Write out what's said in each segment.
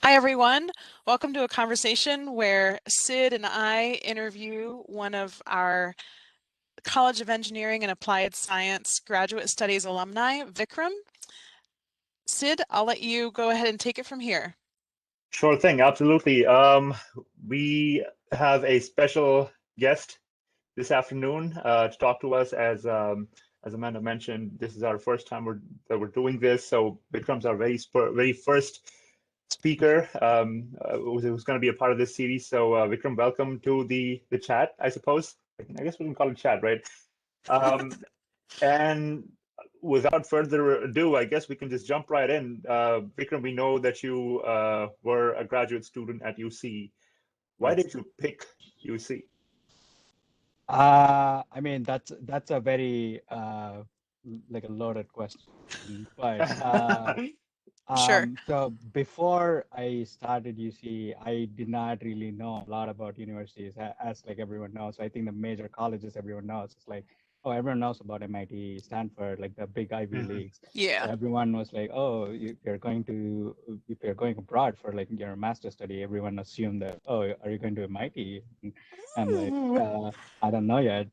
Hi, everyone. Welcome to a conversation where Sid and I interview one of our College of Engineering and Applied Science Graduate Studies alumni, Vikram. Sid, I'll let you go ahead and take it from here. Sure thing, absolutely. We have a special guest this afternoon to talk to us. As Amanda mentioned, this is our first time that we're doing this. So Vikram's our very first speaker who's going to be a part of this series. So Vikram, welcome to the chat. I suppose I guess we can call it chat, right? Um, and without further ado, I guess we can just jump right in. Vikram, we know that you were a graduate student at UC. Why Right. did you pick UC? I mean, that's a very like a loaded question, but Sure. so before I started UC, I did not really know a lot about universities, as like everyone knows. I think the major colleges everyone knows. It's like, oh, everyone knows about MIT, Stanford, like the big Ivy Mhm. Leagues. So Yeah. everyone was like, oh, if you're going abroad for like your master's study, everyone assumed that, oh, are you going to MIT? And I'm like, I don't know yet.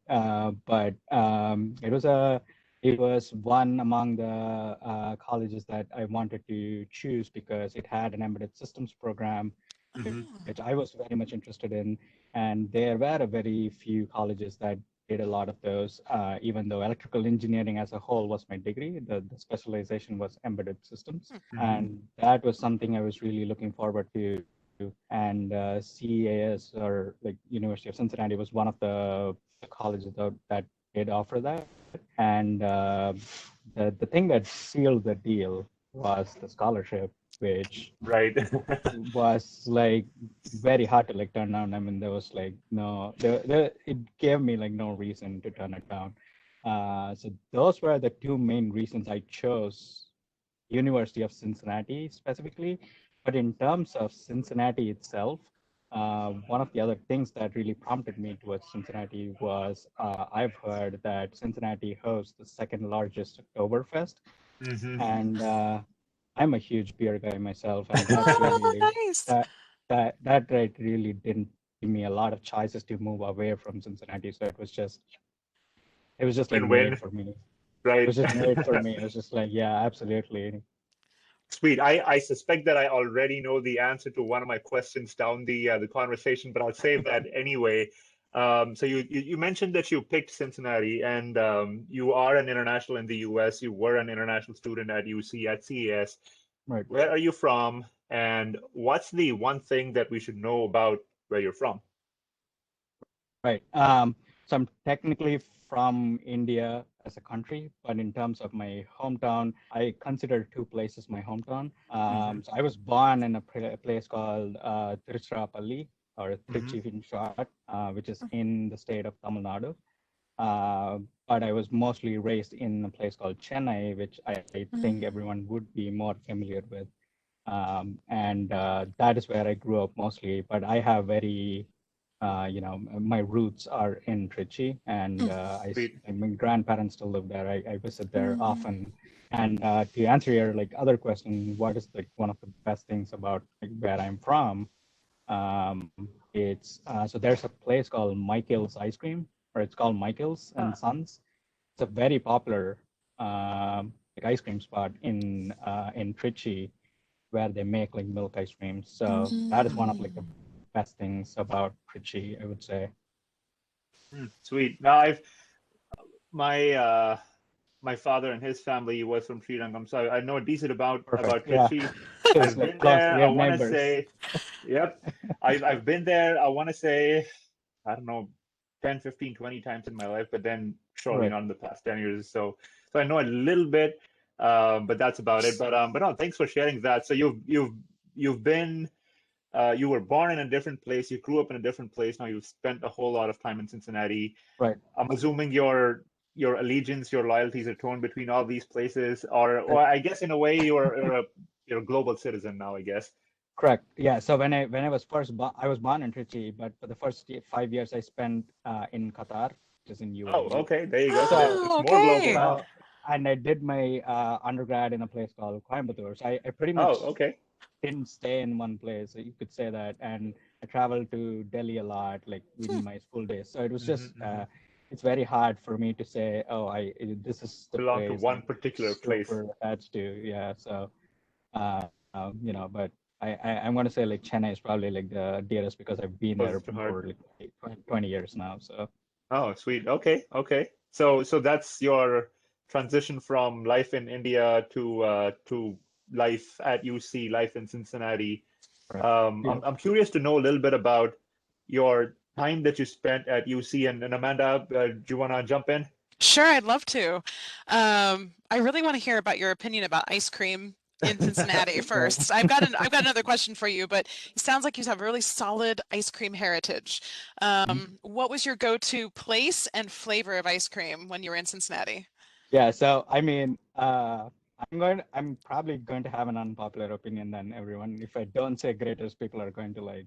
But it was one among the colleges that I wanted to choose because it had an embedded systems program, Mhm. which I was very much interested in. And there were a very few colleges that did a lot of those, even though electrical engineering as a whole was my degree, the specialization was embedded systems. Mhm. And that was something I was really looking forward to. And CEAS, or like University of Cincinnati, was one of the colleges that did offer that. And the thing that sealed the deal was the scholarship, which Right. was like very hard to like turn down. I mean, there was like no, it gave me like no reason to turn it down. So those were the two main reasons I chose University of Cincinnati specifically. But in terms of Cincinnati itself, one of the other things that really prompted me towards Cincinnati was I've heard that Cincinnati hosts the second largest Oktoberfest, Mhm. and I'm a huge beer guy myself, and that Oh, really nice. that right really didn't give me a lot of choices to move away from Cincinnati. So it was just like made Win-win, for me. It right? was just made for me. It was just like, yeah, absolutely. Sweet. I suspect that I already know the answer to one of my questions down the conversation, but I'll save that anyway. So you mentioned that you picked Cincinnati, and you are an international in the U.S. You were an international student at UC at CES. Right. Where are you from, and what's the one thing that we should know about where you're from? Right. So I'm technically from India as a country, but in terms of my hometown, I consider two places my hometown. Hmm. So I was born in a place called Tiruchirappalli, or Hmm. Trichy in short, which is in the state of Tamil Nadu. Uh, but I was mostly raised in a place called Chennai, which I think Mm. everyone would be more familiar with. And that is where I grew up mostly. But I have my roots are in Trichy, and Sweet. my grandparents still live there. I visit there Mm. often. And to answer your like other question, what is like one of the best things about like, where I'm from? Um, it's so there's a place called Michael's Ice Cream, or it's called Michael's and Huh. Sons. It's a very popular like ice cream spot in Trichy, where they make like milk ice cream. So that is one of like the Mm. best things about Trichy, I would say. Sweet. Now my my father and his family was from Srirangam, so I know a decent Perfect. about Yeah. Trichy. So it's I've like been close. there. We I are want to neighbors. say, yep. I've been there. I want to say, I don't know, 10, 15, 20 times in my life, but then surely Right. not in the past 10 years. So I know a little bit, but that's about it. But no, thanks for sharing that. So you've been you were born in a different place. You grew up in a different place. Now you've spent a whole lot of time in Cincinnati. Right. I'm assuming your allegiance, your loyalties are torn between all these places, or Right. I guess in a way you're a global citizen now, I guess. Correct. Yeah. So when I was I was born in Trichy, but for the first 5 years I spent in Qatar, which is in Oh, UAE. okay, there you go. So So it's Oh, more global okay. so now. and I did my undergrad in a place called Coimbatore. So I pretty much Oh, okay. didn't stay in one place. So you could say that. And I traveled to Delhi a lot, like Hmm. in my school days. So it was just, Mm-hmm. it's very hard for me to say, oh, this is the Belong to place one I'm particular place. super attached to. Yeah. So, but I'm going to say like Chennai is probably like the dearest because I've been Close there to heart. for like 20 years now. So, Oh, sweet. Okay, okay. So that's your transition from life in India to life at UC, life in Cincinnati. right. Yeah. I'm curious to know a little bit about your time that you spent at UC. And Amanda, do you want to jump in? Sure, I'd love to. I really want to hear about your opinion about ice cream in Cincinnati Right. first. I've got another question for you, but it sounds like you have a really solid ice cream heritage. What was your go-to place and flavor of ice cream when you were in Cincinnati? Yeah, so I mean, I'm probably going to have an unpopular opinion than everyone. If I don't say greatest, people are going to like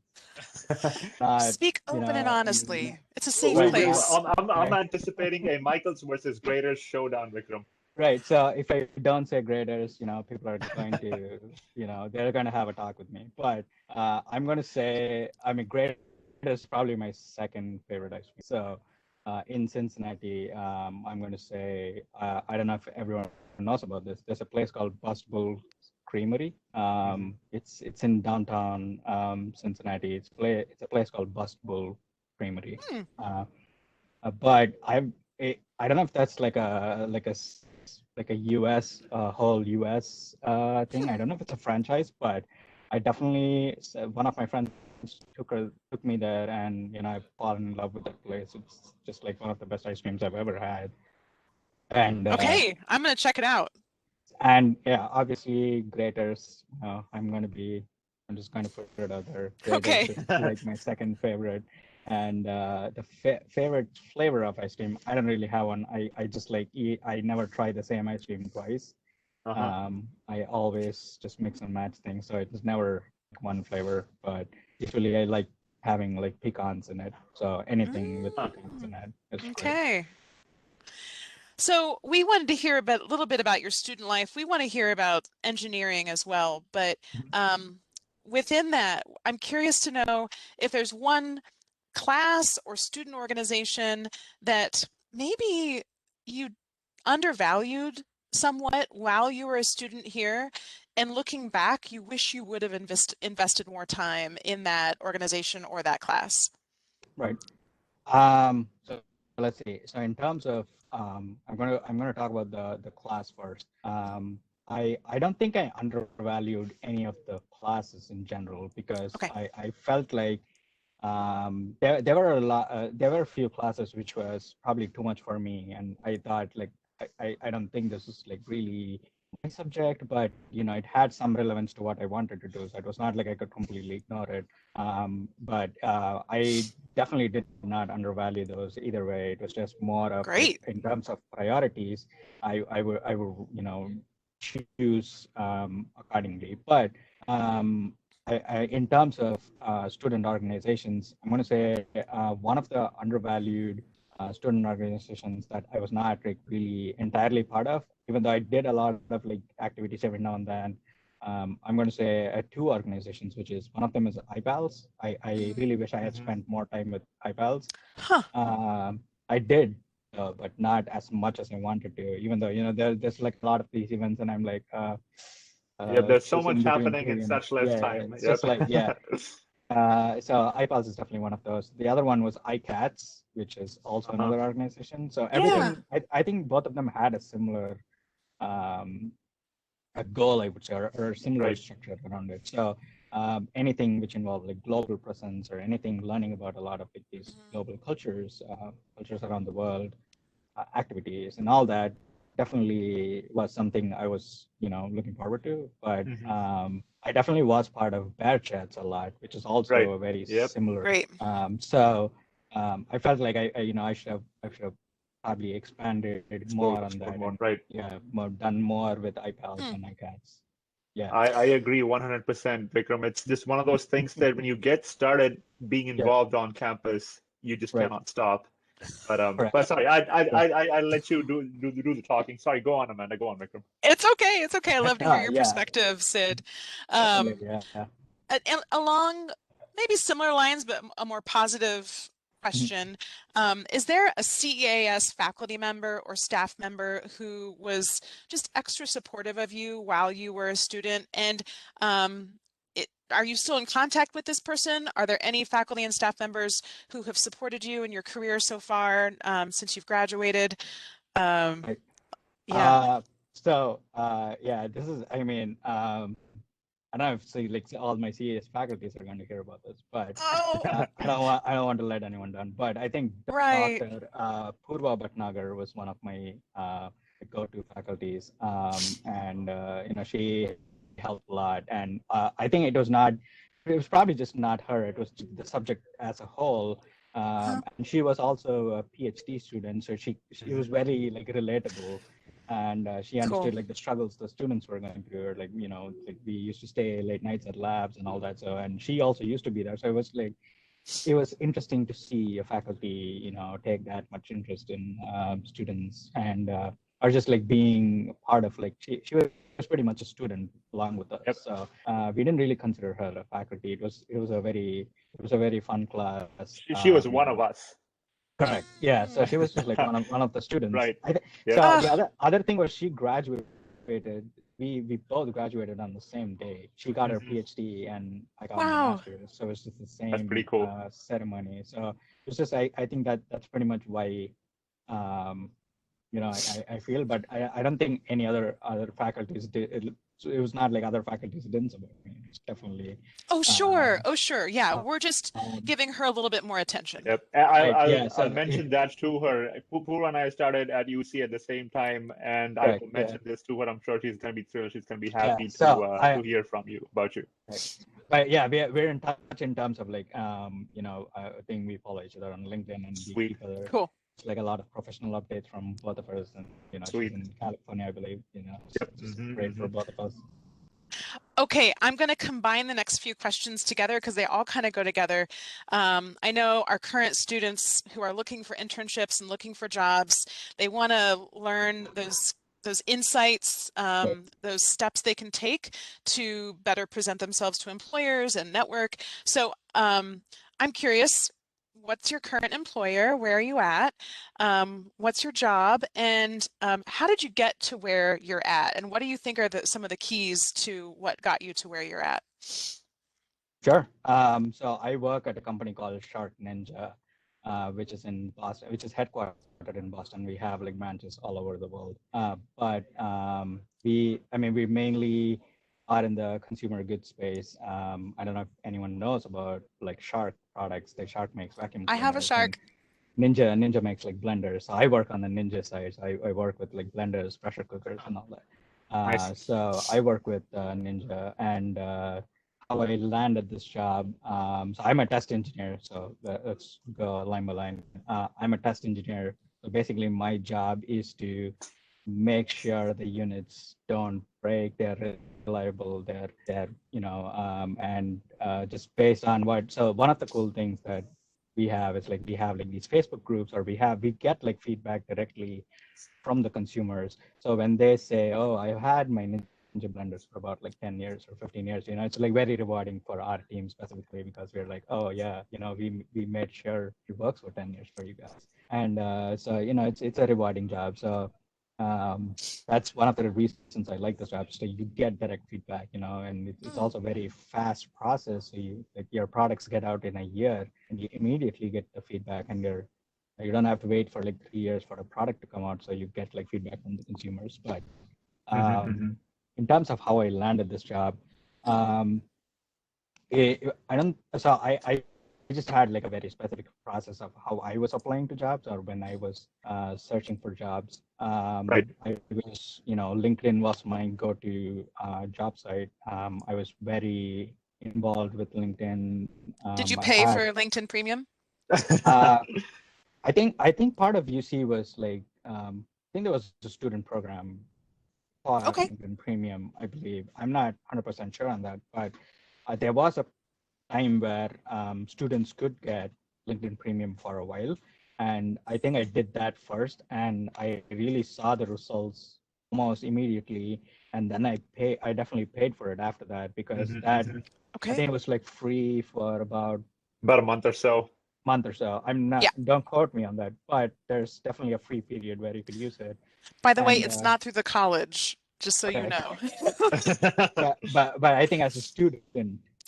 not, Speak open and honestly. It's a safe right, place. I'm right, anticipating a Michaels versus Graders showdown, Vikram. right. So if I don't say graders, people are going to, they're going to have a talk with me. But I'm going to say, I mean, graders is probably my second favorite ice cream. So in Cincinnati, I'm going to say, I don't know if everyone knows about this. There's a place called Bust Bull Creamery. It's in downtown Cincinnati. It's a place called Bust Bull Creamery. Hmm. But I don't know if that's like a US whole US thing. I don't know if it's a franchise, but I definitely one of my friends took me there, and I've fallen in love with that place. It's just like one of the best ice creams I've ever had. And Okay, I'm gonna check it out. yeah, obviously Graters. I'm just going to put it out there. Okay. Graters is like my second favorite. And the favorite flavor of ice cream, I don't really have one. I just like eat. I never try the same ice cream twice. I always just mix and match things, so it's never one flavor. But usually I like having like pecans in it. So anything with pecans in it is great. Okay. So we wanted to hear a little bit about your student life. We want to hear about engineering as well, but within that, I'm curious to know if there's one class or student organization that maybe you undervalued somewhat while you were a student here, and looking back, you wish you would have invested more time in that organization or that class. Right. So let's see. So in terms of, I'm gonna talk about the class first. I don't think I undervalued any of the classes in general because Okay. I felt like there were there were a few classes which was probably too much for me, and I thought like I don't think this is like really my subject, but it had some relevance to what I wanted to do, so it was not like I could completely ignore it. But I definitely did not undervalue those either way. It was just more of like Great. in terms of priorities, I would choose accordingly. But in terms of student organizations, I'm going to say one of the undervalued student organizations that I was not like really entirely part of, even though I did a lot of like activities every now and then. I'm going to say two organizations, which is one of them is IPALS. I really wish I had spent more time with IPALS. Huh. I did, but not as much as I wanted to, even though, there's like a lot of these events and I'm like, Yeah, there's so much choosing between happening in three, and such less time. it's Yep. just like, so IPALS is definitely one of those. The other one was ICATS, which is also another organization. So everything, I think both of them had a similar a goal, I would say, or similar Right. structure around it. So anything which involved like global presence or anything learning about a lot of like, these global cultures around the world, activities and all that definitely was something I was, looking forward to. But I definitely was part of Bear Chats a lot, which is also Right. a very Yep. similar. Great. So I felt like I should have probably expanded more on that. More, And, right. done more with IPALS and ICATS. Yeah. I agree 100%, Vikram. It's just one of those things that when you get started being involved on campus, you just Right. cannot stop. Correct. But sorry, I let you do the talking. Sorry, go on, Amanda. Go on, Vikram. It's okay. It's okay. I love to hear your Yeah, perspective, Sid. definitely, yeah. And along maybe similar lines, but a more positive question, is there a CEAS faculty member or staff member who was just extra supportive of you while you were a student? And are you still in contact with this person? Are there any faculty and staff members who have supported you in your career so far since you've graduated? Right. Yeah. Yeah, this is, I mean, I don't know if all my CAS faculties are going to hear about this, but Oh, I don't want to let anyone down. But I think right. Dr. Purva Bhatnagar was one of my go-to faculties, and she helped a lot. And I think it was probably just not her. It was the subject as a whole. And she was also a PhD student, so she was very relatable, and she understood Cool. the struggles the students were going through. We used to stay late nights at labs and all that. So, and she also used to be there. So it was interesting to see a faculty, take that much interest in students, and or just being part of she was pretty much a student along with us. Yep. So we didn't really consider her a faculty. It was a very fun class. She was one of us. Correct. Yeah. So she was just one of the students. Right. Yeah. So the other thing was she graduated. We both graduated on the same day. She got her PhD and I got my master's. So it's just the same. That's pretty cool. Ceremony. So it's just I think that's pretty much why I feel, but I don't think any other faculties did. So it was not like other faculties didn't support me. It's definitely. Oh, sure. Yeah, we're just giving her a little bit more attention. Yep. I'll mention that to her. Purva and I started at UC at the same time, and I will mention this to her. I'm sure she's going to be thrilled. She's going to be happy to hear from you about you. Right. But yeah, we're in touch in terms of I think we follow each other on LinkedIn and Sweet. each other. Cool. It's a lot of professional updates from both of us, and she's in California, I believe. It's great for both of us. Okay, I'm going to combine the next few questions together because they all kind of go together. I know our current students who are looking for internships and looking for jobs, they want to learn those insights, those steps they can take to better present themselves to employers and network. So I'm curious, what's your current employer? Where are you at? What's your job? And how did you get to where you're at? And what do you think are some of the keys to what got you to where you're at? Sure. So I work at a company called Shark Ninja, which is in Boston, which is headquartered in Boston. We have branches all over the world. But we mainly are in the consumer goods space. I don't know if anyone knows about Shark products. Shark makes vacuum cleaners. I have a Shark. Ninja makes blenders. So I work on the Ninja side. So I work with blenders, pressure cookers, and all that. Nice. So I work with Ninja, and how I landed this job. So I'm a test engineer. So let's go line by line. I'm a test engineer. So basically, my job is to make sure the units don't break, they're reliable, they're and just based on what. So one of the cool things that we have is we have these Facebook groups, or we get feedback directly from the consumers. So when they say, oh, I've had my Ninja blenders for about 10 years or 15 years, it's very rewarding for our team specifically, because we're oh yeah, we made sure it works for 10 years for you guys. And so it's a rewarding job. So that's one of the reasons I like this job. So you get direct feedback, and it's also a very fast process. So your products get out in a year, and you immediately get the feedback, and you don't have to wait for 3 years for a product to come out. So you get feedback from the consumers. But in terms of how I landed this job, I just had a very specific process of how I was applying to jobs, or when I was searching for jobs. Right. I was, LinkedIn was my go-to job site. I was very involved with LinkedIn. Did you pay for LinkedIn Premium? I think part of UC was I think there was a student program for LinkedIn Premium, I believe. I'm not 100% sure on that, but there was a time where students could get LinkedIn Premium for a while. And I think I did that first, and I really saw the results almost immediately. And then I definitely paid for it after that, because Mhm, that, mhm. I Okay. think it was like free for about About a month or so. month or so. I'm not, Yeah. don't quote me on that, but there's definitely a free period where you could use it. By the way, And it's not through the college, just so you okay, know. but I think as a student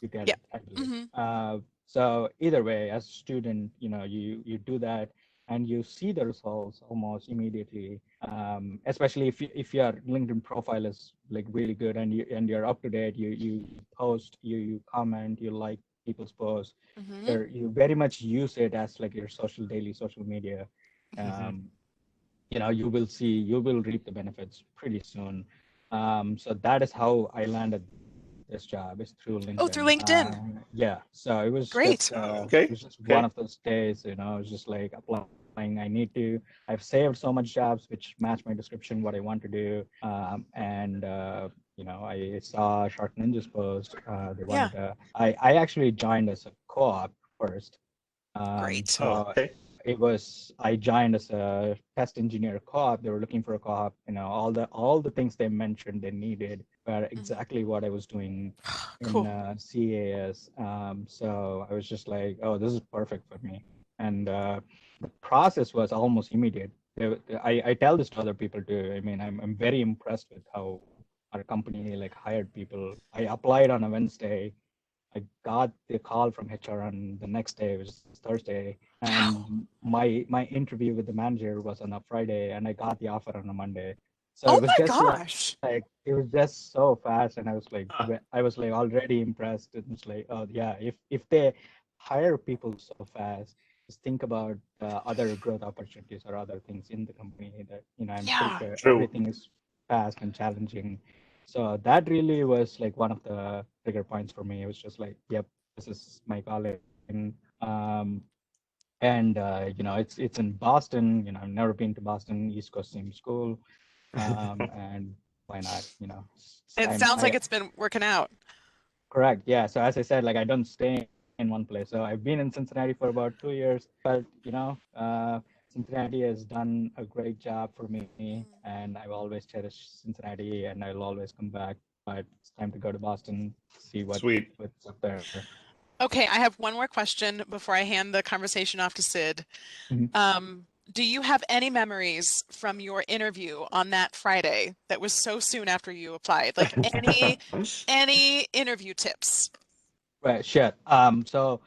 you get Yeah. it, I believe. hmm So either way, as a student, you do that and you see the results almost immediately. Especially if your LinkedIn profile is like really good and you're up to date, you post, you comment, you like people's posts. hmm You very much use it as like your daily social media. Mhm. Um, you will reap the benefits pretty soon. So that is how I landed this job, is through Oh, through LinkedIn. LinkedIn. Yeah, so Great. it Okay. was just one Okay. of those days, it was just like applying. I've saved so much jobs which match my description, what I want to do. And I saw Shark Ninja's post. They Yeah. wanted I actually joined as a co-op first. Great. Oh, So okay. I joined as a test engineer co-op. They were looking for a co-op. All the things they mentioned they needed were Mhm. exactly what I was doing in Cool. CAS. So I was just like, oh, this is perfect for me. And the process was almost immediate. I tell this to other people too. I mean, I'm very impressed with how our company like hired people. I applied on a Wednesday. I got the call from HR on the next day, which is Thursday, Wow. and my interview with the manager was on a Friday, and I got the offer on a Monday. So Oh it was my just gosh. like it was just so fast, and Huh. I was like already impressed. It was like, oh yeah, if they hire people so fast, just think about other growth opportunities or other things in the company that I'm pretty Yeah. sure True. everything is fast and challenging. So that really was like one of the trigger points for me. It was just like, yep, this is my calling. Um, and it's in Boston. I've never been to Boston. East Coast seems cool. And why not? It I'm sounds like I it's been working out. correct. Yeah. So as I said, like I don't stay in one place. So I've been in Cincinnati for about 2 years, but Cincinnati has done a great job for me, and I've always cherished Cincinnati, and I'll always come back. But it's time to go to Boston, see Sweet. what's up there. Okay, I have one more question before I hand the conversation off to Sid. Mhm. Do you have any memories from your interview on that Friday that was so soon after you applied? Like any interview tips? Right, sure. So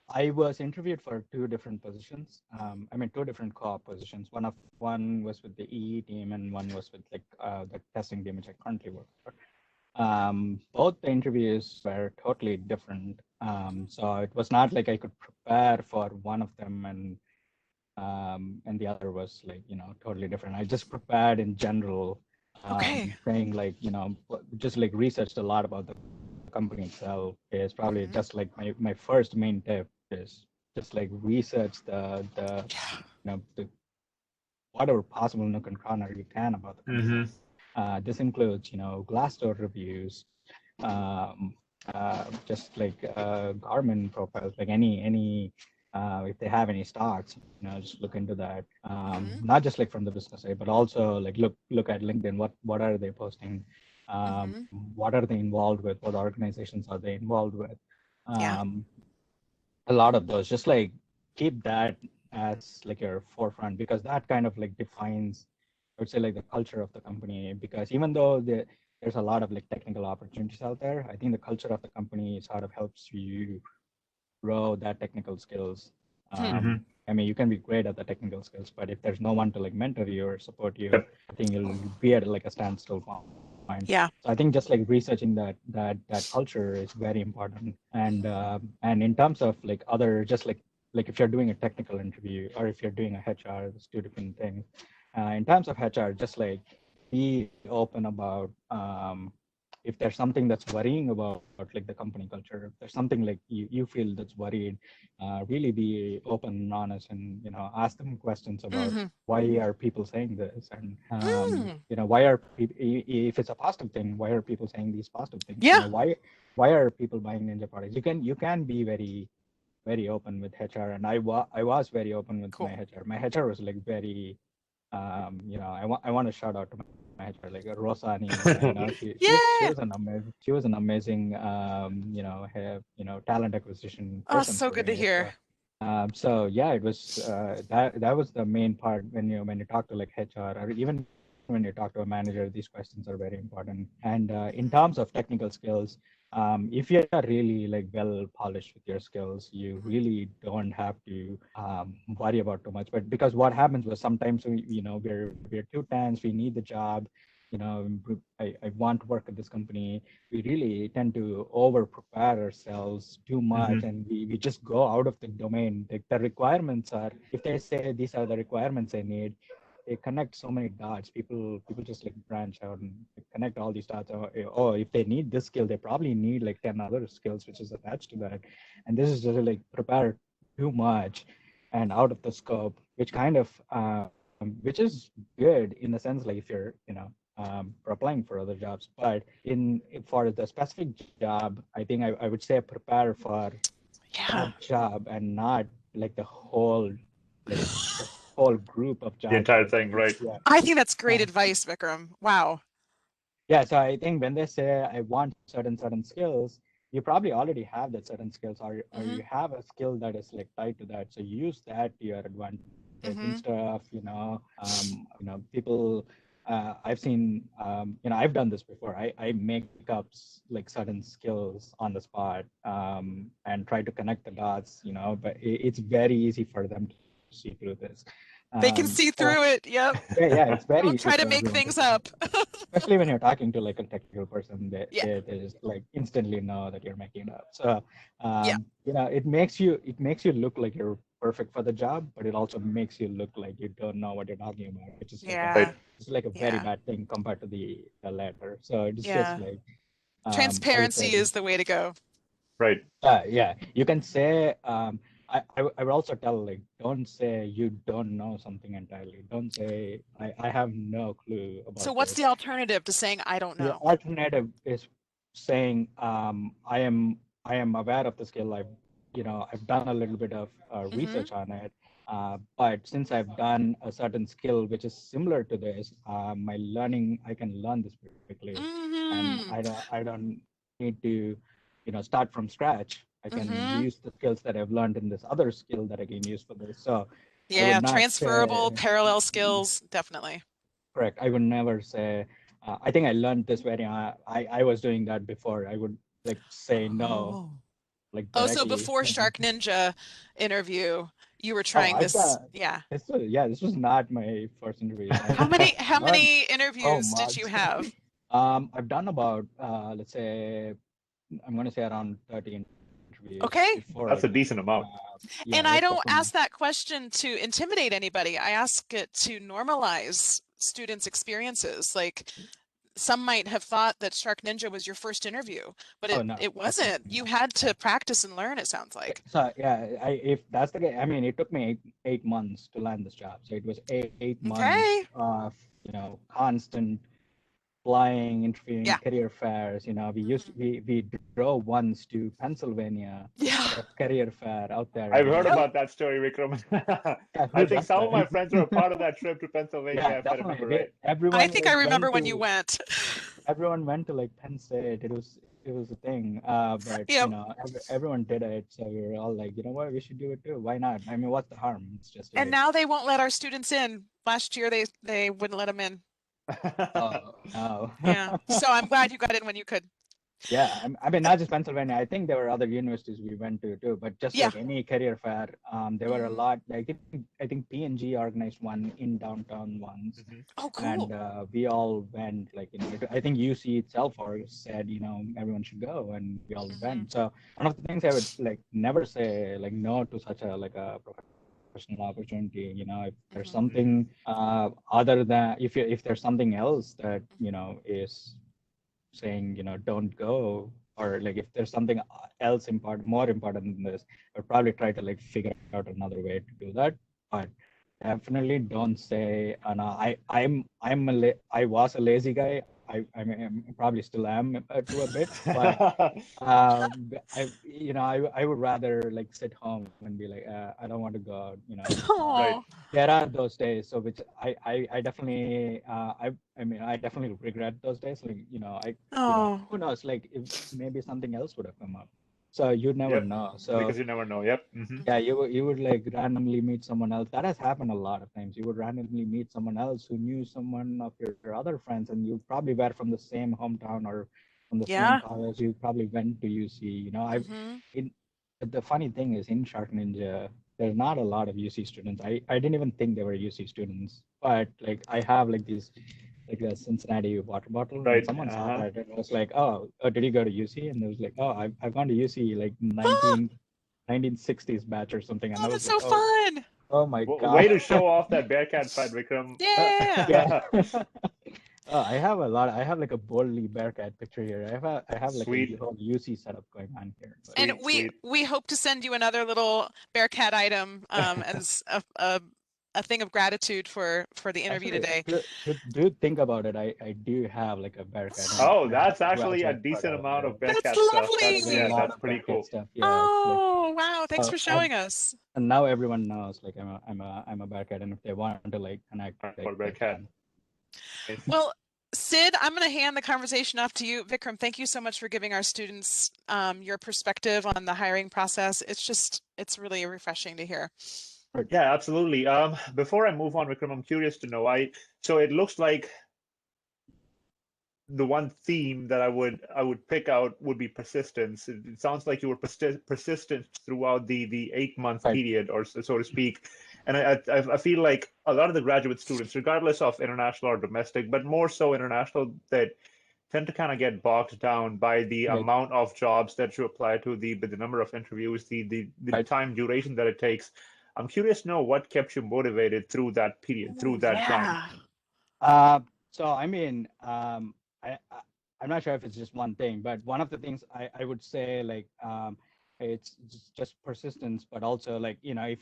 I was interviewed for two different positions. Two different co-op positions. One was with the EE team, and one was with like the testing team, which I currently work for. Both the interviews were totally different. So it was not like I could prepare for one of them and the other was like totally different. I just prepared in general, Okay. saying like just like researched a lot about the company itself. Is probably hmm just like my first main tip is just like research the Yeah. the whatever possible nook and corner you can about the company. Hmm. This includes Glassdoor reviews, um, just like Garmin profiles, like any if they have any stocks, just look into that. hmm Not just like from the business side, but also like look at LinkedIn. What are they posting? Um, hmm what are they involved with? What organizations are they involved with? Yeah. Um, a lot of those. Just like keep that as like your forefront, because that kind of like defines, I would say, like the culture of the company. Because even though there's a lot of like technical opportunities out there, I think the culture of the company sort of helps you grow that technical skills. Hmm. Hmm. I mean, you can be great at the technical skills, but if there's no one to like mentor you or support you, Yep. I think you'll be at like a standstill point. Yeah. So I think just like researching that culture is very important. And in terms of like other, just like if you're doing a technical interview or if you're doing a HR, it's two different things. In terms of HR, just like be open about if there's something that's worrying about like the company culture, if there's something like you feel that's worried, really be open and honest, and ask them questions about hmm why are people saying this, and Mm. why are people, if it's a positive thing, why are people saying these positive things, Yeah. why are people buying Ninja products? You can be very very open with HR, and I was very open with Cool. my HR. My HR was like very, I want to shout out to my HR, like Rosani. She was an amazing, talent acquisition Oh, person so for good to me. hear. So yeah, it was that was the main part when you talk to like HR or even when you talk to a manager, these questions are very important. And in terms of technical skills, if you are really like well polished with your skills, you really don't have to worry about too much. But because what happens was sometimes we're too tense, we need the job. I want to work at this company. We really tend to over prepare ourselves too much, and we just go out of the domain. Like the requirements are, if they say these are the requirements I need, they connect so many dots. People just like branch out and connect all these dots. Oh, if they need this skill, they probably need like 10 other skills which is attached to that. And this is just like prepare too much and out of the scope, which kind of which is good in the sense like if you're for applying for other jobs, but for the specific job, I think I would say prepare for that job and not like the whole group of jobs. The entire thing, right? Yeah. I think that's great advice, Vikram. Wow. Yeah, so I think when they say I want certain skills, you probably already have that certain skills, or you have a skill that is like tied to that. So use that to your advantage instead of people. I've seen I've done this before. I make up like certain skills on the spot and try to connect the dots. But it's very easy for them to see through this. They can see through it. Yep. Yeah, it's very Don't easy try to for make everyone things up. especially when you're talking to like a technical person, they just like instantly know that you're making it up. So it makes you look like you're perfect for the job, but it also makes you look like you don't know what you're talking about, which is like a very bad thing compared to the latter. So it's just like transparency is the way to go. Right. Yeah, you can say I would also tell, like, don't say you don't know something entirely. Don't say I have no clue about. So what's the alternative to saying I don't know? The alternative is saying I am aware of the skill. I've done a little bit of research on it, but since I've done a certain skill which is similar to this, I can learn this quickly, and I don't need to start from scratch. I can use the skills that I've learned in this other skill that I can use for this. So transferable parallel skills, definitely. Correct. I would never say. I think I learned this very. I was doing that before. I would like say no. Like so before Shark Ninja interview, you were trying this. This was not my first interview. How many interviews did you have? I've done about let's say I'm going to say around 30 interviews. Okay. That's a decent amount. And I don't ask that question to intimidate anybody. I ask it to normalize students' experiences. Like, some might have thought that Shark Ninja was your first interview, but it wasn't. You had to practice and learn, it sounds like. So yeah, if that's the case, I mean, it took me eight months to land this job. So it was eight months of constant flying, interviewing, career fairs. We drove once to Pennsylvania. Career fair out there. I've heard about that story, Vikram. I think some of my friends were a part of that trip to Pennsylvania, if I remember right. I think I remember when you went. Everyone went to like Penn State. It was a thing, but everyone did it. So we were all like, you know what, we should do it too. Why not? I mean, what's the harm? It's just. And now they won't let our students in. Last year they wouldn't let them in. Oh no. Yeah. So I'm glad you got in when you could. Yeah, I mean, not just Pennsylvania. I think there were other universities we went to too, but just like any career fair, there were a lot. Like I think P&G organized one in downtown once. Oh, cool. And we all went. Like I think UC itself said everyone should go, and we all went. So one of the things I would like never say like no to such a professional opportunity. If there's something other than if there's something else that is saying don't go, or like if there's something else more important than this, I'd probably try to like figure out another way to do that. But definitely don't say I was a lazy guy. I'm probably still am to a bit, but I would rather like sit home and be like, I don't want to go out, Right. Oh, there are those days, so which I definitely I definitely regret those days. Like, oh, who knows, like if maybe something else would have come up. So you'd never Yep. know. So Because you never know. Yep. yeah, you would like randomly meet someone else. That has happened a lot of times. You would randomly meet someone else who knew someone of your other friends, and you probably were from the same hometown or from the same yeah. college. You probably went to UC. Hmm. In the funny thing is in Shark Ninja, there's not a lot of UC students. I didn't even think they were UC students, but like I have like these like a Cincinnati water bottle, and Right. someone saw Uh-huh. that and was like, oh, did you go to UC? And it was like, oh, I've gone to UC like 1960s batch or something. And Oh, I was that's like, so fun. oh my Way God. to show off that Bearcat fight, Vikram. Yeah. Yeah. I have I have like a boldly Bearcat picture here. I have like Sweet. a whole UC setup going on here. But And Sweet, we sweet. we hope to send you another little Bearcat item as a thing of gratitude for the interview actually, today. do think about it. I do have like a Bearcat in Oh, my that's actually a graduate decent photo. amount Yeah. of That's Bearcat stuff. There's a lovely. lot That's of pretty Bearcat cool. stuff. Yeah, it's like Oh, wow. Thanks for showing us. and now everyone knows like I'm a Bearcat, and if they want to like connect, For they Bearcat. can. Nice. Well, Sid, I'm going to hand the conversation off to you. Vikram, thank you so much for giving our students your perspective on the hiring process. It's really refreshing to hear. Yeah, absolutely. Before I move on, Vikram, I'm curious to know. So it looks like the one theme that I would pick out would be persistence. It sounds like you were persistent throughout the 8 month Right. period, or so to speak. And I feel like a lot of the graduate students, regardless of international or domestic, but more so international, that tend to kind of get bogged down by the Right. amount of jobs that you apply to, the number of interviews, the Right. time duration that it takes. I'm curious to know what kept you motivated through that period, through that time. So I mean, I'm not sure if it's just one thing, but one of the things I would say like it's just persistence, but also like if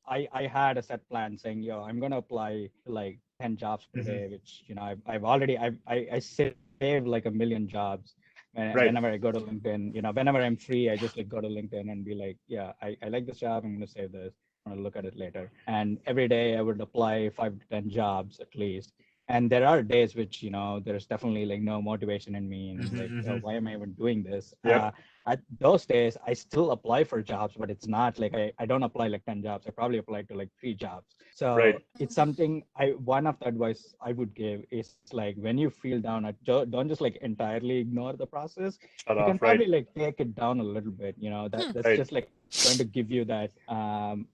I had a set plan saying, I'm gonna apply to like 10 jobs per day, which I've already I saved like a million jobs. Right. Whenever I go to LinkedIn, whenever I'm free, I just like go to LinkedIn and be like, I like this job. I'm gonna save this. I'm gonna look at it later. And every day I would apply 5 to 10 jobs at least. And there are days which there's definitely like no motivation in me, and like why am I even doing this? Yep. At those days I still apply for jobs, but it's not like I don't apply like 10 jobs. I probably applied to like 3 jobs. So Right. it's something one of the advice I would give is like when you feel down, don't just like entirely ignore the process. Shut You can off. probably Right. like take it down a little bit. That's Right. just like going to give you that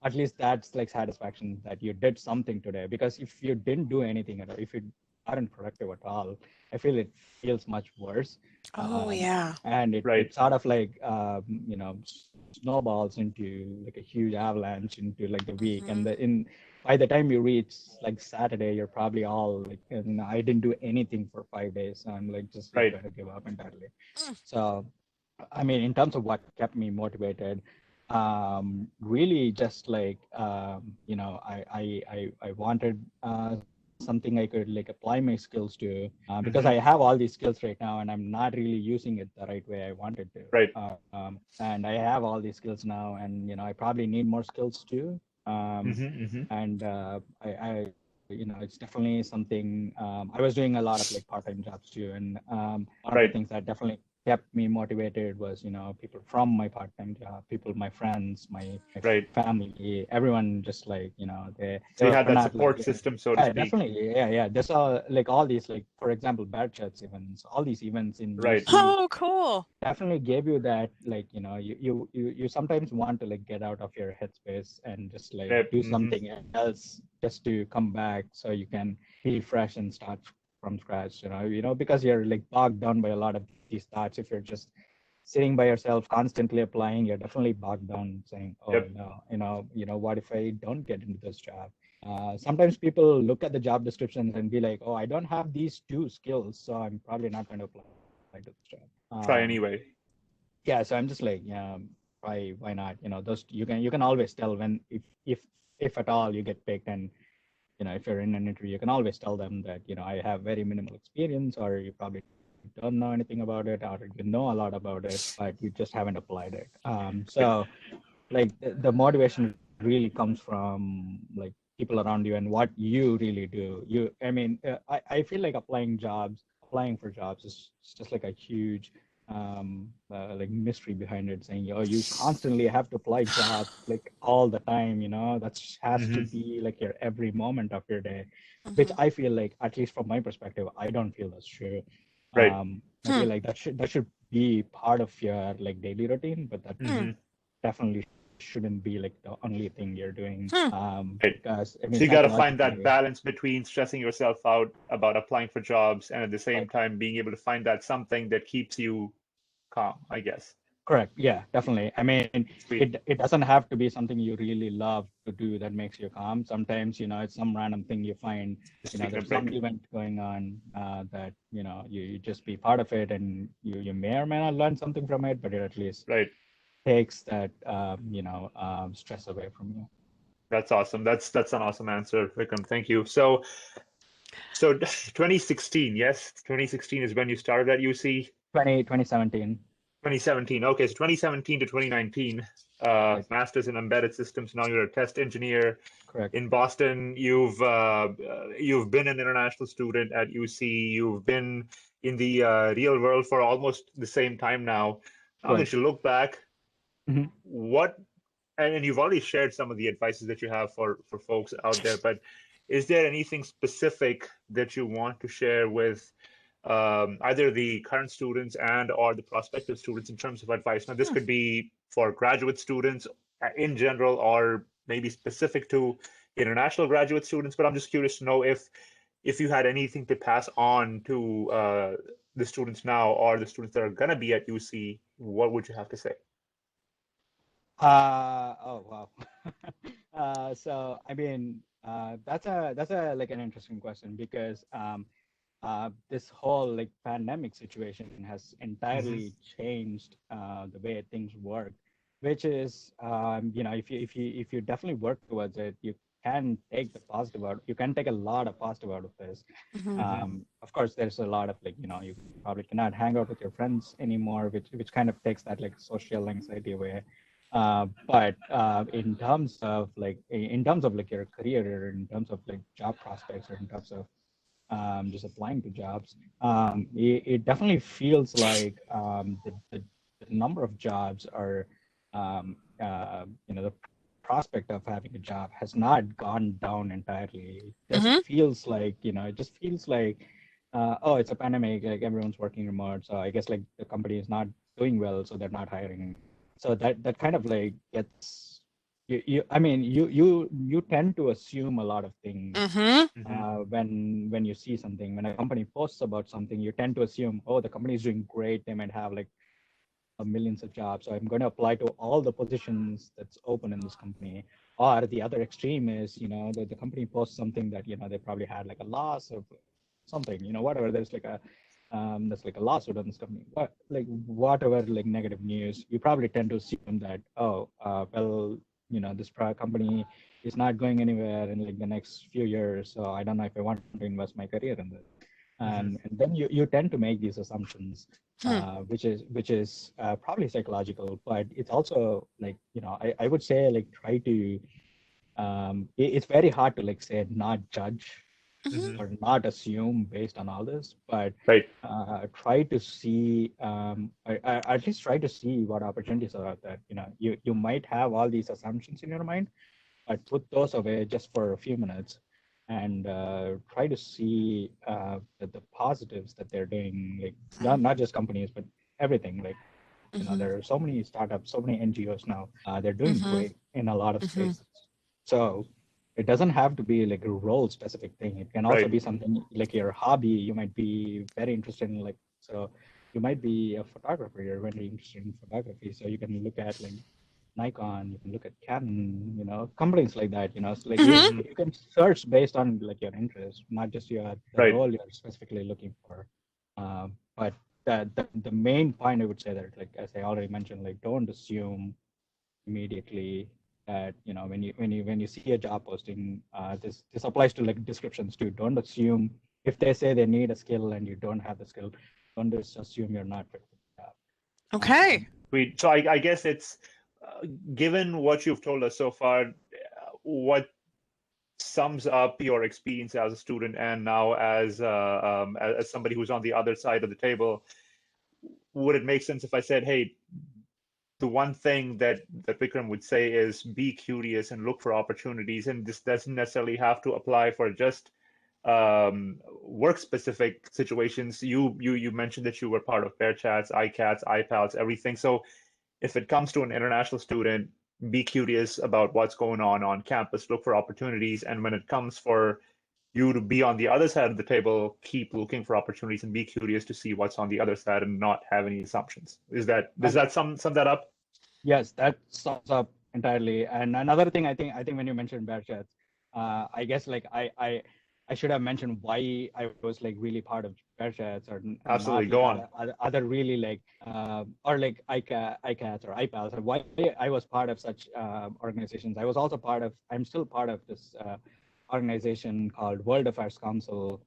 at least that's like satisfaction that you did something today. Because if you didn't do anything at all, if you aren't productive at all, I feel it feels much worse. Oh, yeah. And Right. it sort of like snowballs into like a huge avalanche into like the week. And by the time you reach like Saturday, you're probably all like, I didn't do anything for 5 days, so I'm like just Right. going to give up entirely. So I mean, in terms of what kept me motivated, really just like I wanted something I could like apply my skills to because I have all these skills right now, and I'm not really using it the right way I wanted to. Right. And I have all these skills now, and I probably need more skills too. And I it's definitely something. I was doing a lot of like part-time jobs too, and one of the things that definitely kept me motivated was people from my part-time job, my friends, my family, everyone just like they So you had that not, support like, system, so to speak. Definitely, yeah. There's like all these like, for example, Bearcats events, all these events in Right. UC Oh, cool. definitely gave you that like you sometimes want to like get out of your headspace and just like do something else just to come back so you can feel fresh and start from scratch, because you're like bogged down by a lot of these thoughts. If you're just sitting by yourself constantly applying, you're definitely bogged down saying, oh no, what if I don't get into this job? Sometimes people look at the job descriptions and be like, oh, I don't have these 2 skills, so I'm probably not going to apply to this job. Try anyway. Yeah, so I'm just like, why not? Those you can always tell when if at all you get picked, and if you're in an interview, you can always tell them that, I have very minimal experience, or you probably don't know anything about it, or you know a lot about it, but you just haven't applied it. So like the motivation really comes from like people around you and what you really do. I feel like applying for jobs is just like a huge like mystery behind it, saying, oh, you constantly have to apply jobs like all the time, that has to Hmm. be like your every moment of your day, which Mhm. I feel like, at least from my perspective, I don't feel that's true. Right. I feel like that should be part of your like daily routine, but that Hmm. definitely shouldn't be like the only thing you're doing. Hmm. Right. Because I mean, So you got to find that psychologically, balance between stressing yourself out about applying for jobs and at the same right? time being able to find that something that keeps you calm, I guess. Correct. Yeah, definitely. I mean, Sweet. it doesn't have to be something you really love to do that makes you calm. Sometimes, it's some random thing you find, Just taking a there's some break. event going on that, you just be part of it, and you may or may not learn something from it, but it at least Right. takes that, stress away from you. That's awesome. That's an awesome answer, Vikram. Thank you. So 2016, yes, 2016 is when you started at UC. 2017. 2017. Okay, so 2017 to 2019, Right. master's in embedded systems. Now you're a test engineer Correct. in Boston. You've been an international student at UC. You've been in the real world for almost the same time now. Now Right. that you look back, Mhm. what and you've already shared some of the advices that you have for folks out there, but is there anything specific that you want to share with either the current students and or the prospective students in terms of advice? Now, this could be for graduate students in general, or maybe specific to international graduate students. But I'm just curious to know if you had anything to pass on to the students now or the students that are going to be at UC. What would you have to say? Oh wow. So I mean, that's a like an interesting question, because this whole like pandemic situation has Hmm. entirely changed the way things work, which is, if you definitely work towards it, you can take the positive out. You can take a lot of positive out of this. Mhm. Hmm. Of course, there's a lot of like, you probably cannot hang out with your friends anymore, which kind of takes that like social anxiety away. But in terms of like your career, or in terms of like job prospects, or in terms of just applying to jobs, it definitely feels like the number of jobs are, the prospect of having a job has not gone down entirely. Mhm. It just feels like, oh, it's a pandemic, like everyone's working remote, so I guess like the company is not doing well, so they're not hiring. So that kind of like gets you tend to assume a lot of things Mhm. Hmm. when you see something. When a company posts about something, you tend to assume, oh, the company is doing great, they might have like millions of jobs, so I'm going to apply to all the positions that's open in this company. Or the other extreme is, the company posts something that, they probably had like a loss of something, whatever. There's like a lawsuit on this company, whatever, like negative news, you probably tend to assume that, oh, well, this company is not going anywhere in like the next few years, so I don't know if I want to invest my career in this. Hmm. And then you tend to make these assumptions, Hmm. which is probably psychological, but it's also like, I would say, like, try to it's very hard to like say not judge Mhm. Hmm. or not assume based on all this, but Right. try to see, or at least try to see what opportunities are out there. You might have all these assumptions in your mind, but put those away just for a few minutes, and try to see the positives that they're doing, like not just companies, but everything. Like, Mhm. there are so many startups, so many NGOs now. They're doing Mhm. great in a lot of Mhm. spaces. So it doesn't have to be like a role specific thing. It can also Right. be something like your hobby. You might be very interested in, like, so you might be a photographer. You're very interested in photography. So you can look at like Nikon, you can look at Canon, companies like that. So like you, Mhm. Hmm. you can search based on like your interest, not just the Right. role you're specifically looking for. But the main point I would say that, like, as I already mentioned, like, don't assume immediately that, you know, when you see a job posting, this applies to like descriptions too. Don't assume if they say they need a skill and you don't have the skill, don't just assume you're not fit for the job. Okay. So I guess it's given what you've told us so far, what sums up your experience as a student and now as somebody who's on the other side of the table, would it make sense if I said, hey, the one thing that Vikram would say is be curious and look for opportunities, and this doesn't necessarily have to apply for just work specific situations. You mentioned that you were part of Bearchats, ICATS, iPals, everything. So if it comes to an international student, be curious about what's going on campus, look for opportunities, and when it comes for you to be on the other side of the table, keep looking for opportunities and be curious to see what's on the other side and not have any assumptions. Does that sum that up? Yes, that sums up entirely. And another thing, I think when you mentioned Bearchats, I guess like I should have mentioned why I was like really part of Bearchats or Absolutely, not go like on. other really like or like ICATS or iPals, or why I was part of such organizations. I was also I'm still part of this organization called World Affairs Council,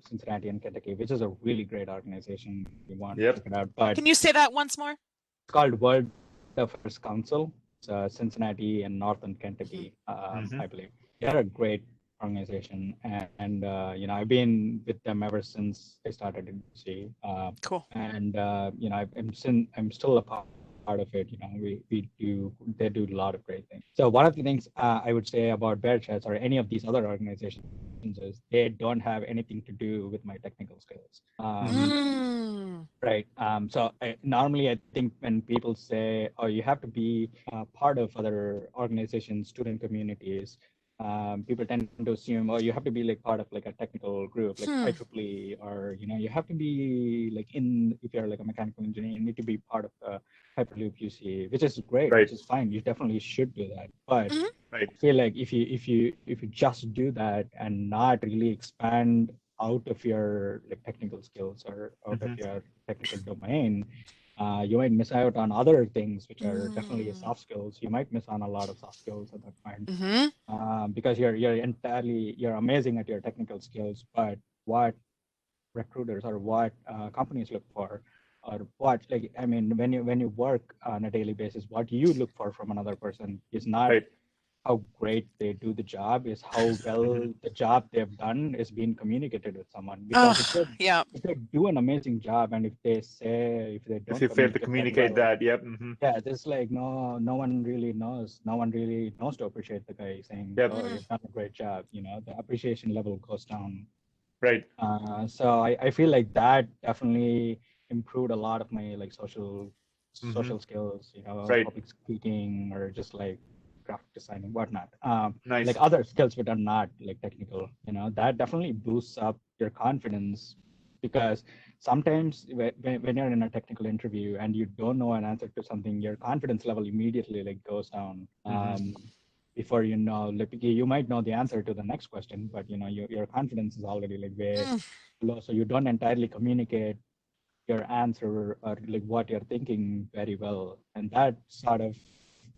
Cincinnati and Kentucky, which is a really great organization if you want to Yep. check it out. But Can you say that once more? it's called World Affairs Council. It's Cincinnati and Northern Kentucky, I believe. They're a great organization, and you know, I've been with them ever since I started in UC. Cool. And you know, I'm still a part of it. You know, they do a lot of great things. So one of the things I would say about Bearchats or any of these other organizations is they don't have anything to do with my technical skills. Right. So normally I think when people say, oh, you have to be part of other organizations, student communities, people tend to assume, oh, you have to be like part of like a technical group, like IEEE, or, you know, you have to be like if you're like a mechanical engineer, you need to be part of the Hyperloop UC, which is great, which is fine. You definitely should do that. But I feel like if you just do that and not really expand out of your like technical skills or out of your technical domain, you might miss out on other things which are definitely soft skills. You might miss on a lot of soft skills at that point, because you're amazing at your technical skills, but what recruiters or what companies look for, or what, like, I mean, when you work on a daily basis, what you look for from another person is not how great they do the job, is how well the job they've done is being communicated with someone. Because if they do an amazing job, and if they don't, if you fail to communicate that, yeah, there's like no one really knows. No one really knows to appreciate the guy saying, "Oh, you've done a great job." You know, the appreciation level goes down. Right. So I feel like that definitely improved a lot of my like social skills. You know, public speaking or just like graphic designing, whatnot. Like other skills which are not like technical. You know, that definitely boosts up your confidence, because sometimes when you're in a technical interview and you don't know an answer to something, your confidence level immediately like goes down. Before you know, like you might know the answer to the next question, but you know your confidence is already like way low, so you don't entirely communicate your answer or like what you're thinking very well, and that sort of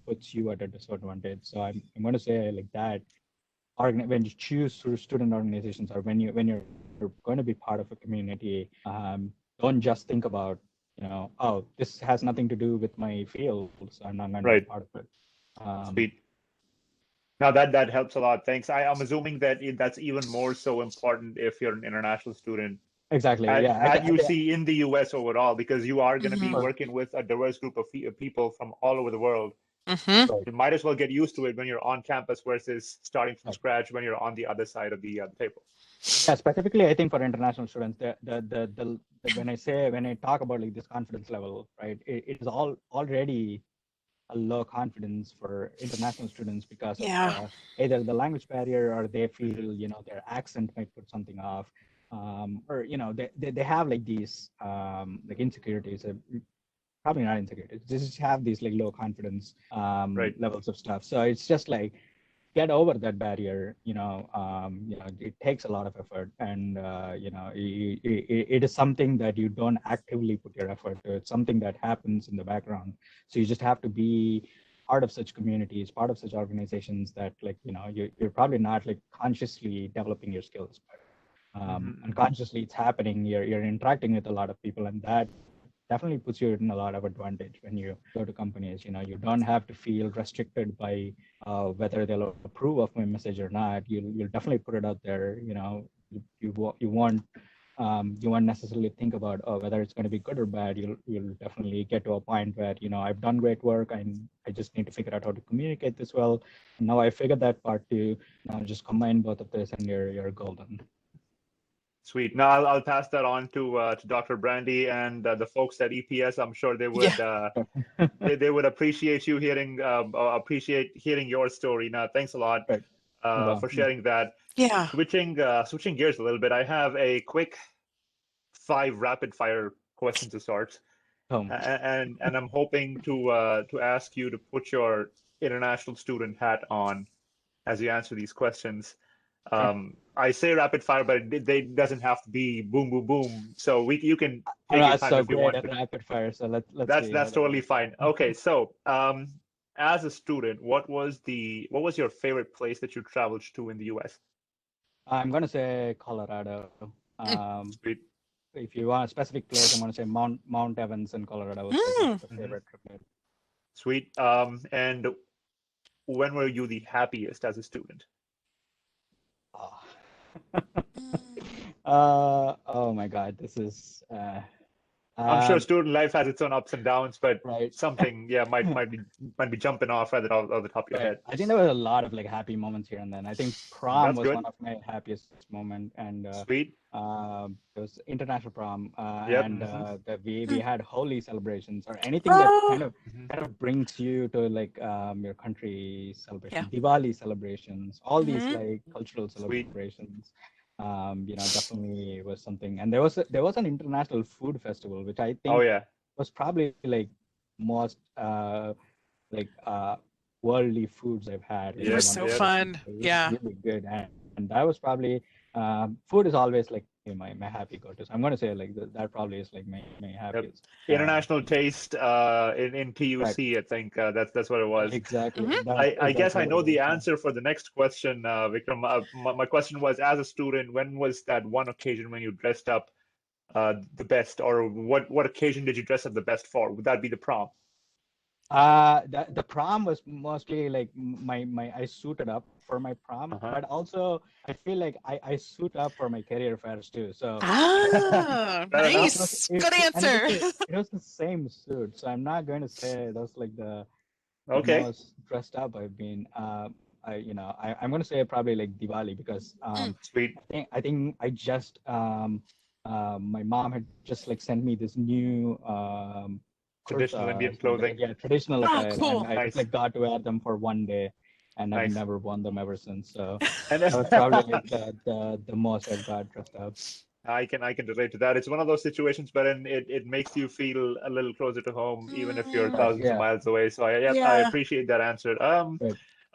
puts you at a disadvantage. So I'm going to say like that. When you choose student organizations, or when you're going to be part of a community, don't just think about, you know, oh, this has nothing to do with my field, so I'm not going to be part of it. Sweet. Now that helps a lot. Thanks. I'm assuming that that's even more so important if you're an international student. Exactly. At UC in the US overall, because you are going to be working with a diverse group of people from all over the world. You might as well get used to it when you're on campus versus starting from scratch when you're on the other side of the table. Yeah, specifically, I think for international students, when I talk about like this confidence level, right, it is already a low confidence for international students because of either the language barrier, or they feel, you know, their accent might put something off, or, you know, they have like these like insecurities. Probably not insecurities. They just have these like low confidence levels of stuff. So it's just like, get over that barrier. You know, it takes a lot of effort, and you know, it is something that you don't actively put your effort to. It's something that happens in the background. So you just have to be part of such communities, part of such organizations that like, you're probably not like consciously developing your skills, but unconsciously it's happening. You're interacting with a lot of people, and that definitely puts you in a lot of advantage when you go to companies. You don't have to feel restricted by whether they'll approve of my message or not. You'll definitely put it out there. You won't necessarily think about whether it's going to be good or bad. You'll definitely get to a point where I've done great work, and I just need to figure out how to communicate this well. And now I figured that part too. Now just combine both of this, and you're golden. Sweet. Now I'll pass that on to Dr. Brandy and the folks at EPS. I'm sure they would they would appreciate you appreciate hearing your story. Now, thanks a lot for sharing that. Yeah. Switching gears a little bit, I have a quick 5 rapid fire questions to start, and I'm hoping to ask you to put your international student hat on as you answer these questions. I say rapid fire, but it doesn't have to be boom, boom, boom. So you can take your time if you want. Rapid fire, so let's. That's totally fine. Okay, so as a student, what was your favorite place that you traveled to in the U.S.? I'm gonna say Colorado. Sweet. If you want a specific place, I'm gonna say Mount Evans in Colorado was my favorite trip. Sweet. And when were you the happiest as a student? Oh my God, this is. I'm sure student life has its own ups and downs, but right. something might be jumping off right off the top of your head. I think there was a lot of like happy moments here and then. I think prom was one of my happiest moments, and sweet. It was international prom, and we had holy celebrations or anything that kind of brings you to like your country celebration, Diwali celebrations, all these like cultural celebrations. Definitely was something. And there was an international food festival, which I think was probably like most worldly foods I've had. It was so fun. Really good. And that was probably food is always like my happy go-to. So I'm going to say like that probably is like my happiest. International taste in TUC, right. I think that's what it was. Exactly. I guess I know the answer for the next question, Vikram. My question was, as a student, when was that one occasion when you dressed up the best, or what occasion did you dress up the best for? Would that be the prom? The prom was mostly like I suited up for my prom, but also I feel like I suit up for my career fairs too. So nice, good answer. It was the same suit, so I'm not going to say that's like the most dressed up I've been. I'm going to say probably like Diwali, because sweet. I think I just my mom had just like sent me this new traditional Indian clothing. Yeah, traditional attire. Cool. And I just like got to wear them for one day, and I've never worn them ever since. So that was probably like the most I've got dressed up. I can relate to that. It's one of those situations wherein it makes you feel a little closer to home, even if you're thousands of miles away. So I appreciate that answer.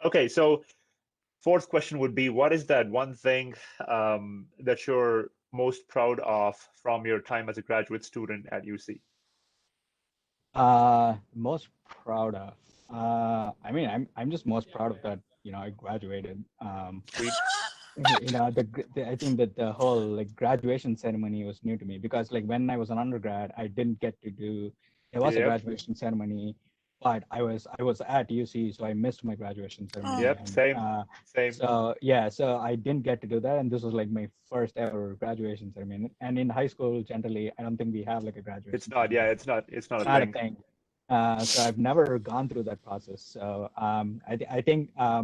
Okay, so fourth question would be, what is that one thing that you're most proud of from your time as a graduate student at UC? Most proud of. I mean, I'm just most proud of that. I graduated. I think that the whole like graduation ceremony was new to me, because like when I was an undergrad, I didn't get to do. There was a graduation ceremony, but I was at UC, so I missed my graduation ceremony. Same. So I didn't get to do that, and this was like my first ever graduation ceremony. And in high school, generally, I don't think we have like a graduation. It's not. Yeah, it's not a thing. So I've never gone through that process. So I think I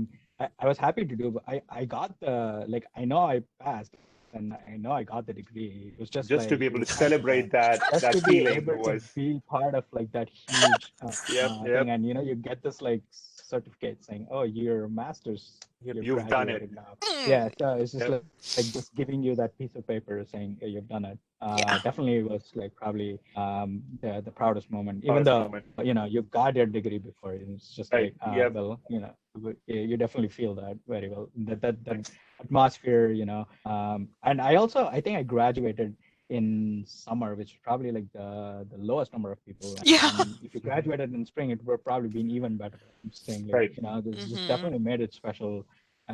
was happy to do, but I got I know I passed, and I know I got the degree. It was just like, to be able to celebrate that to feeling. Be able to be part of like that huge thing, and you get this like certificate saying, oh, your master's, you've done it now. Yeah, so it's just like just giving you that piece of paper saying, hey, you've done it. Definitely was like probably the proudest moment, even though you got your degree before. It's just like well, you definitely feel that very well, that atmosphere, and I think I graduated in summer, which is probably like the lowest number of people. Yeah. And if you graduated in spring, it would probably been even better. I'm saying, like, Right. this Mhm. definitely made it special.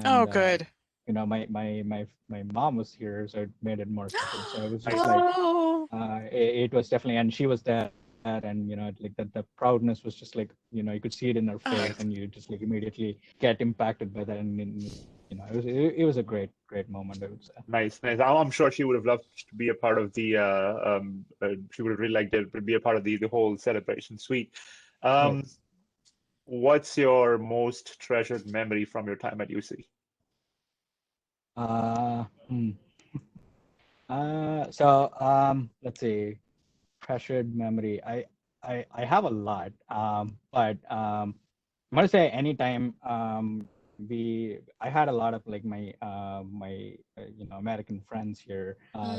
Oh, And good. my mom was here, so it made it more special. So it was just like Oh, it was definitely, and she was there, and like the proudness was just like, you could see it in her face, and you just like immediately get impacted by that, and it was a great moment, I would say. Nice. I'm sure she would have loved to be a part of the. She would have really liked it to be a part of the whole celebration. Sweet. Right. What's your most treasured memory from your time at UC? Uh, hmm. Let's see, treasured memory. I have a lot, but I'm gonna say anytime I had a lot of like my American friends here,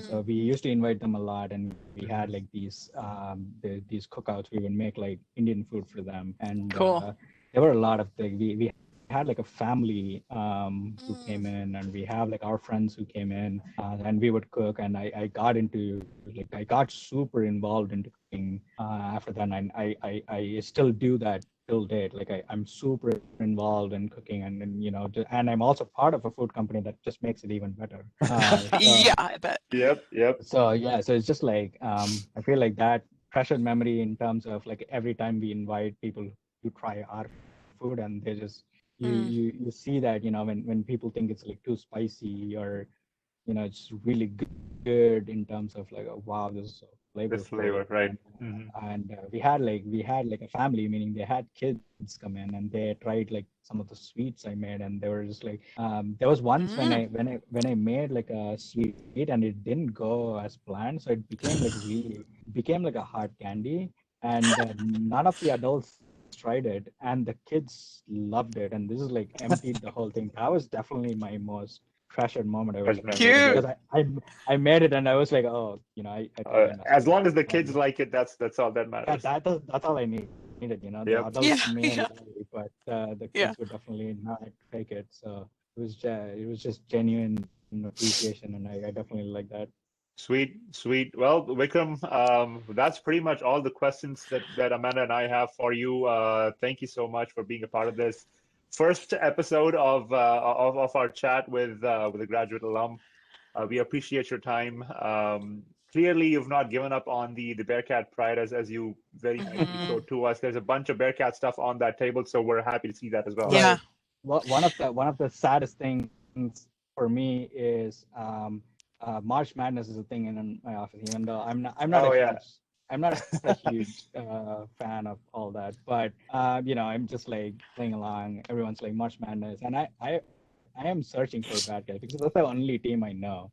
so we used to invite them a lot, and we had like these cookouts. We would make like Indian food for them, and cool. there were a lot of we had like a family who came in, and we have like our friends who came in, and we would cook, and I got super involved into cooking after that, and I still do that till date. Like I'm super involved in cooking, and I'm also part of a food company that just makes it even better. Yeah, I bet. Yep. So yeah, so it's just like I feel like that treasured memory in terms of like every time we invite people to try our food, and they just you see that when people think it's like too spicy, or it's really good in terms of like, oh, wow, this is so The flavorful. flavor, right? And we had like a family, meaning they had kids come in, and they tried like some of the sweets I made, and they were just like, there was once when Mm. I made like a sweet, and it didn't go as planned, so it became like a hard candy, and none of the adults tried it, and the kids loved it, and this is like emptied the whole thing. That was definitely my most treasured moment, I would Treasured say, memory. Cute. because Good. I made it, and I was like, oh, I think I messed As up. long as the kids Um, like it, that's all that yeah, matters. that's all I needed. The Yep. Yeah, adults may yeah, like it, but the yeah. kids would definitely not take it. So it was just genuine appreciation, and I definitely like that. Sweet, sweet. Well, Vikram, that's pretty much all the questions that Amanda and I have for you. Thank you so much for being a part of this first episode of our chat with a graduate alum. We appreciate your time. Clearly, you've not given up on the Bearcat Pride as you very nicely Hmm. showed to us. There's a bunch of Bearcat stuff on that table, so we're happy to see that as well. Yeah. Right. One of the saddest things for me is March Madness is a thing in my office, even though Oh yeah. I'm not a huge fan of all that, but I'm just like playing along. Everyone's like March Madness, and I am searching for bad guys because that's the only team I know.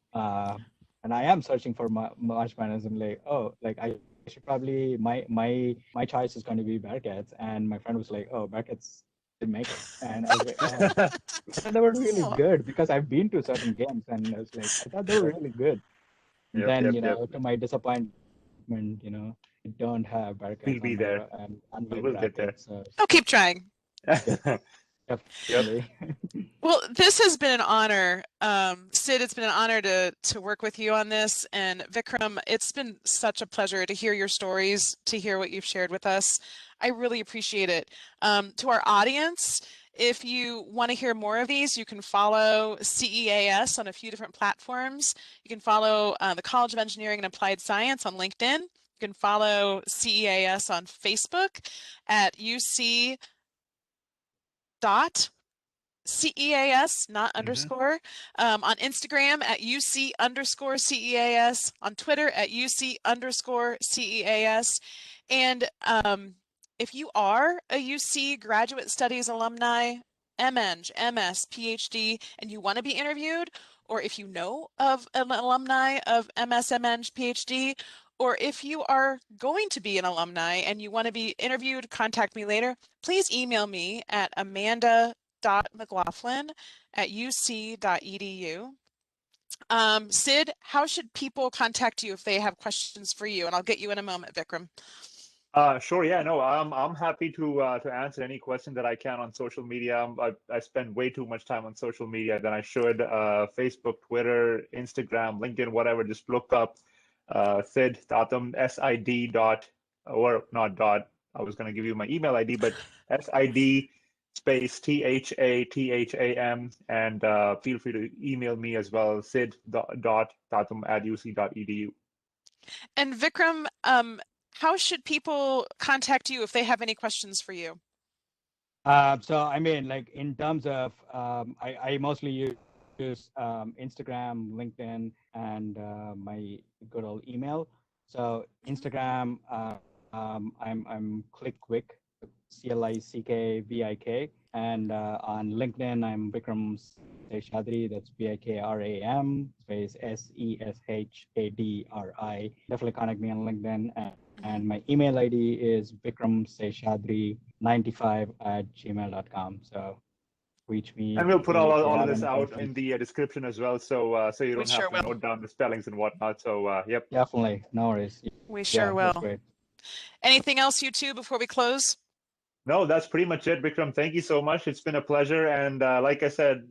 And I am searching for March Madness, and like, oh, like I should probably my choice is going to be Bearcats, and my friend was like, oh, Bearcats didn't make it, and I was like, oh, I thought they were really Oh, good because I've been to certain games, and I was like, I thought they were really good. And Yep, then yep, yep. to my disappointment, I don't have We'll Bearcats be on my there. unlike We'll get there. brackets, so I'll keep trying. Yep. definitely. Well, this has been an honor. Sid, it's been an honor to work with you on this. And Vikram, it's been such a pleasure to hear your stories, to hear what you've shared with us. I really appreciate it. To our audience, if you want to hear more of these, you can follow CEAS on a few different platforms. You can follow the College of Engineering and Applied Science on LinkedIn. You can follow CEAS on Facebook at UC dot CEAS, not underscore, on Instagram at UC underscore CEAS, on Twitter at UC underscore CEAS. And if you are a UC Graduate Studies alumni, MEng, MS, PhD, and you want to be interviewed, or if you know of an alumni of MS, MEng, PhD, or if you are going to be an alumni and you want to be interviewed, contact me later. Please email me at amanda.mclaughlin@uc.edu. Sid, how should people contact you if they have questions for you? And I'll get you in a moment, Vikram. Sure. Yeah. No, I'm happy to answer any question that I can on social media. I spend way too much time on social media than I should. Facebook, Twitter, Instagram, LinkedIn, whatever. Just look up Sid Tatham, SID dot, or not dot, I was going to give you my email ID, but SID space THATHAM, and feel free to email me as well, sid.tatham@uc.edu. And Vikram, how should people contact you if they have any questions for you? So I mean, like in terms of, I mostly use Instagram, LinkedIn, and my good old email. So Instagram, I'm ClickVik, ClickVik, and on LinkedIn I'm Vikram Seshadri. That's VIKRAM space SESHADRI. Definitely contact me on LinkedIn. And my email ID is vikramseshadri95@gmail.com. So reach me. And we'll put if you all of have this any out questions. in the description as well, so you don't sure have to will. note down the spellings and whatnot. So yep. Definitely, no worries. We sure That's will. great. Anything else, you two, before we close? No, that's pretty much it, Vikram. Thank you so much. It's been a pleasure. And like I said,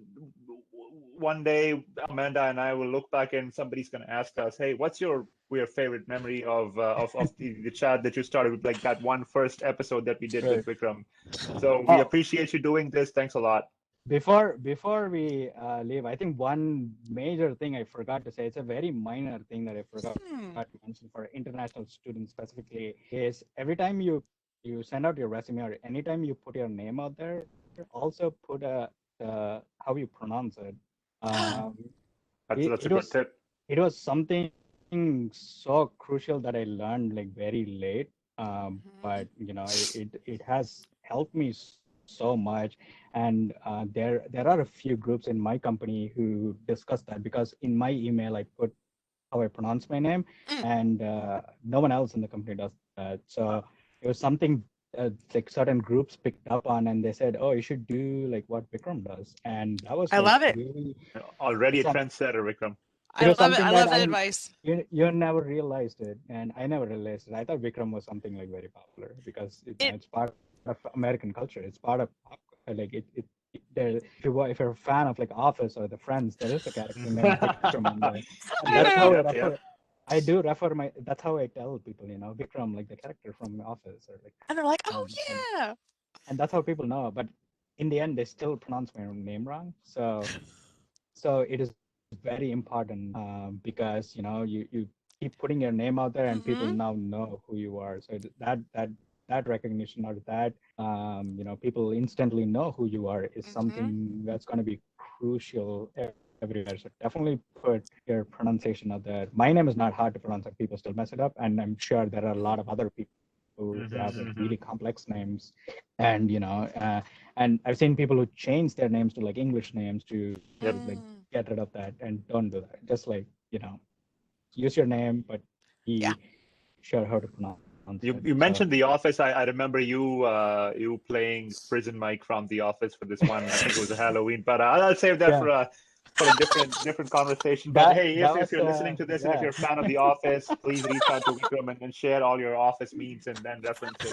one day Amanda and I will look back and somebody's going to ask us, "Hey, what's your favorite memory of the chat that you started with, like that one first episode that we did with Vikram?" So we appreciate you doing this. Thanks a lot. Before we leave, I think one major thing I forgot to say, it's a very minor thing that I forgot to mention for international students specifically, is every time you send out your resume or anytime you put your name out there, also put how you pronounce it. That's a good tip. It was something so crucial that I learned like very late, but you know it has helped me so much. And there are a few groups in my company who discuss that, because in my email I put how I pronounce my name, and no one else in the company does that. So it was something like certain groups picked up on, and they said, "Oh, you should do like what Vikram does," and that was I love it. Really already a trendsetter, Vikram. I love it. I love that advice. You never realized it, and I never realized it. I thought Vikram was something like very popular because it's part of American culture. It's part of like if you're a fan of like Office or The Friends, there is a character named Vikram in there. That's how I do refer my. That's how I tell people, you know, Vikram, like the character from Office, or like. And they're like, "Oh yeah." And that's how people know. But in the end, they still pronounce my name wrong. So it is very important because you know you keep putting your name out there, and people now know who you are. So that recognition, or that you know, people instantly know who you are, is something that's going to be crucial everywhere. So definitely put your pronunciation out there. My name is not hard to pronounce, and people still mess it up, and I'm sure there are a lot of other people who have like really complex names, and you know, and I've seen people who change their names to like English names to like get rid of that, and don't do that. Just like, you know, use your name, but be sure how to pronounce. You mentioned The Office. I remember you playing Prison Mike from The Office for this one. I think it was a Halloween, but I'll save that for a different conversation. But hey, if you're listening to this and if you're a fan of The Office, please reach out to Vikram and share all your Office memes and then references.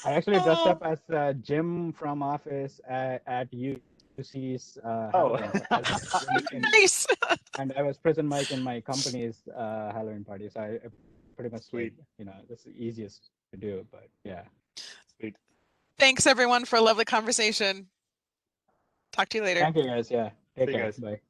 I actually dressed up as Jim from Office at UC's Nice. And I was Prison Mike in my company's Halloween party. So I pretty much Sweet. You know, that's the easiest to do, but yeah. Sweet. Thanks everyone for a lovely conversation. Talk to you later. Thank you guys. Yeah. Take care. Guys. Bye.